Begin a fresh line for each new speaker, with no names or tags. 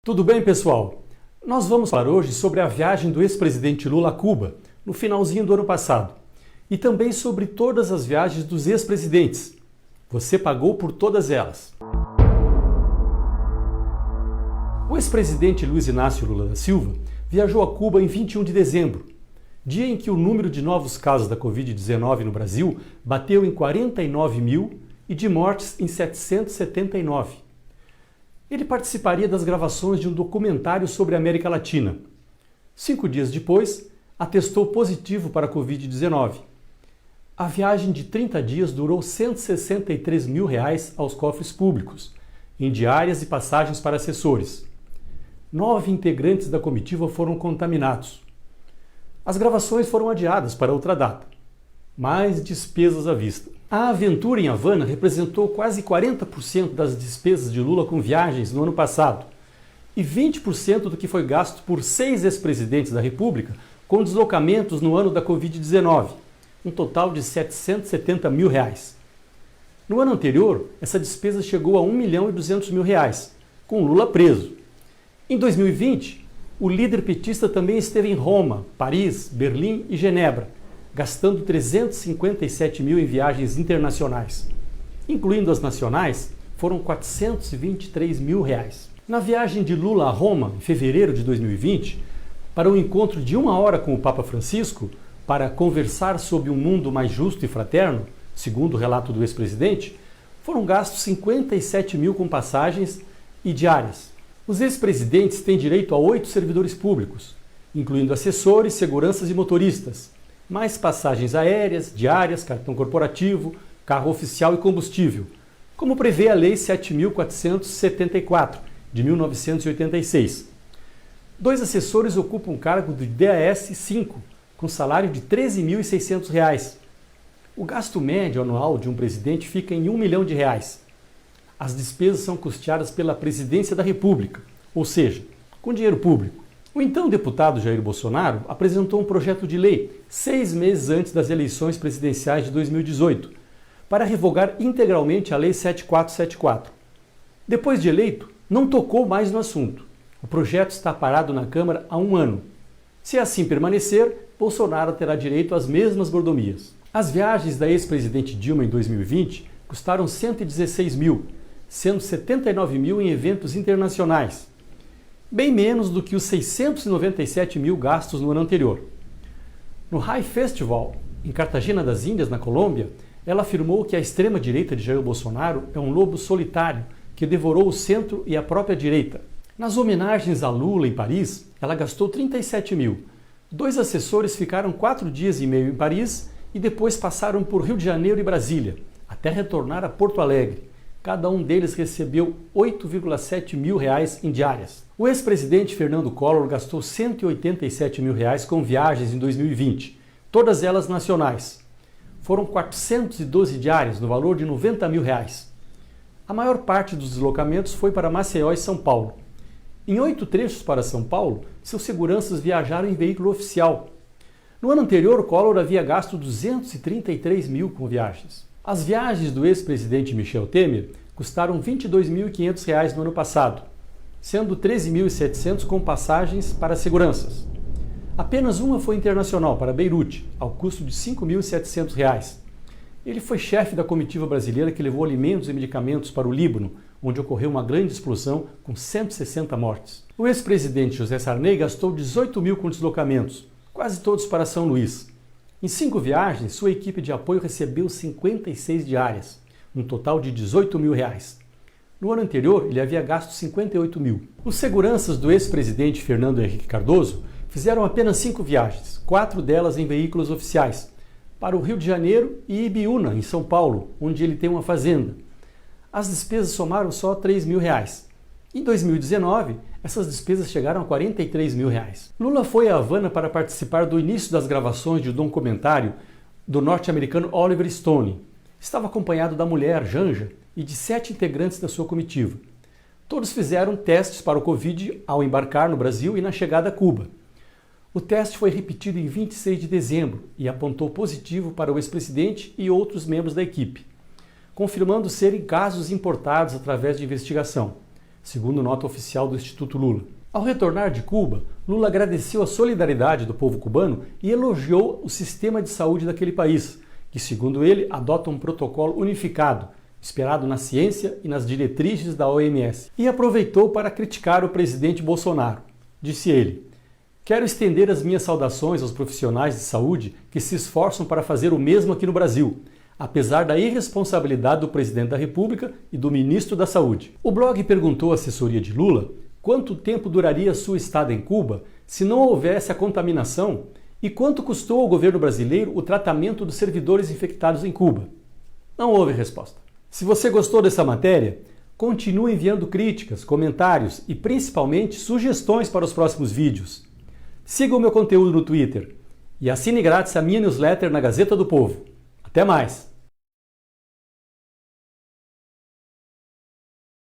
Tudo bem, pessoal? Nós vamos falar hoje sobre a viagem do ex-presidente Lula a Cuba, no finalzinho do ano passado, e também sobre todas as viagens dos ex-presidentes. Você pagou por todas elas. O ex-presidente Luiz Inácio Lula da Silva viajou a Cuba em 21 de dezembro, dia em que o número de novos casos da Covid-19 no Brasil bateu em 49 mil e de mortes em 779. Ele participaria das gravações de um documentário sobre a América Latina. 5 dias depois, atestou positivo para a Covid-19. A viagem de 30 dias durou R$ 163 mil aos cofres públicos, em diárias e passagens para assessores. 9 integrantes da comitiva foram contaminados. As gravações foram adiadas para outra data. Mais despesas à vista. A aventura em Havana representou quase 40% das despesas de Lula com viagens no ano passado e 20% do que foi gasto por 6 ex-presidentes da República com deslocamentos no ano da Covid-19, um total de R$ 770 mil. No ano anterior, essa despesa chegou a R$ 1.200.000, com Lula preso. Em 2020, o líder petista também esteve em Roma, Paris, Berlim e Genebra, gastando 357 mil em viagens internacionais. Incluindo as nacionais, foram 423 mil. Na viagem de Lula a Roma, em fevereiro de 2020, para um encontro de 1 hora com o Papa Francisco, para conversar sobre um mundo mais justo e fraterno, segundo o relato do ex-presidente, foram gastos 57 mil com passagens e diárias. Os ex-presidentes têm direito a 8 servidores públicos, incluindo assessores, seguranças e motoristas, mais passagens aéreas, diárias, cartão corporativo, carro oficial e combustível, como prevê a Lei 7.474, de 1986. 2 assessores ocupam o cargo do DAS 5, com salário de R$ 13.600. O gasto médio anual de um presidente fica em R$ 1 milhão. As despesas são custeadas pela Presidência da República, ou seja, com dinheiro público. O então deputado Jair Bolsonaro apresentou um projeto de lei 6 meses antes das eleições presidenciais de 2018 para revogar integralmente a Lei 7474. Depois de eleito, não tocou mais no assunto. O projeto está parado na Câmara há 1 ano. Se assim permanecer, Bolsonaro terá direito às mesmas mordomias. As viagens da ex-presidente Dilma em 2020 custaram 116 mil, sendo 79 mil em eventos internacionais, bem menos do que os 697 mil gastos no ano anterior. No High Festival, em Cartagena das Índias, na Colômbia, ela afirmou que a extrema-direita de Jair Bolsonaro é um lobo solitário que devorou o centro e a própria direita. Nas homenagens a Lula em Paris, ela gastou 37 mil. 2 assessores ficaram 4 dias e meio em Paris e depois passaram por Rio de Janeiro e Brasília, até retornar a Porto Alegre. Cada um deles recebeu R$ 8,7 mil em diárias. O ex-presidente Fernando Collor gastou R$ 187 mil com viagens em 2020, todas elas nacionais. Foram 412 diárias no valor de R$ 90 mil. A maior parte dos deslocamentos foi para Maceió e São Paulo. Em 8 trechos para São Paulo, seus seguranças viajaram em veículo oficial. No ano anterior, Collor havia gasto 233 mil com viagens. As viagens do ex-presidente Michel Temer custaram R$ 22.500 no ano passado, sendo 13.700 com passagens para seguranças. Apenas uma foi internacional, para Beirute, ao custo de R$ 5.700. Ele foi chefe da comitiva brasileira que levou alimentos e medicamentos para o Líbano, onde ocorreu uma grande explosão com 160 mortes. O ex-presidente José Sarney gastou 18 mil com deslocamentos, quase todos para São Luís. Em 5 viagens, sua equipe de apoio recebeu 56 diárias, um total de R$ 18 mil. No ano anterior, ele havia gasto 58 mil. Os seguranças do ex-presidente Fernando Henrique Cardoso fizeram apenas 5 viagens, 4 delas em veículos oficiais, para o Rio de Janeiro e Ibiúna, em São Paulo, onde ele tem uma fazenda. As despesas somaram só R$ 3 mil. Em 2019, essas despesas chegaram a R$ 43 mil. Lula foi a Havana para participar do início das gravações de um documentário do norte-americano Oliver Stone. Estava acompanhado da mulher, Janja, e de 7 integrantes da sua comitiva. Todos fizeram testes para o Covid ao embarcar no Brasil e na chegada a Cuba. O teste foi repetido em 26 de dezembro e apontou positivo para o ex-presidente e outros membros da equipe, confirmando serem casos importados através de investigação. segundo nota oficial do Instituto Lula. Ao retornar de Cuba, Lula agradeceu a solidariedade do povo cubano e elogiou o sistema de saúde daquele país, que, segundo ele, adota um protocolo unificado, inspirado na ciência e nas diretrizes da OMS. E aproveitou para criticar o presidente Bolsonaro. Disse ele: "Quero estender as minhas saudações aos profissionais de saúde que se esforçam para fazer o mesmo aqui no Brasil, apesar da irresponsabilidade do presidente da República e do ministro da Saúde." O blog perguntou à assessoria de Lula quanto tempo duraria sua estada em Cuba se não houvesse a contaminação e quanto custou ao governo brasileiro o tratamento dos servidores infectados em Cuba. Não houve resposta. Se você gostou dessa matéria, continue enviando críticas, comentários e principalmente sugestões para os próximos vídeos. Siga o meu conteúdo no Twitter e assine grátis a minha newsletter na Gazeta do Povo. Até mais!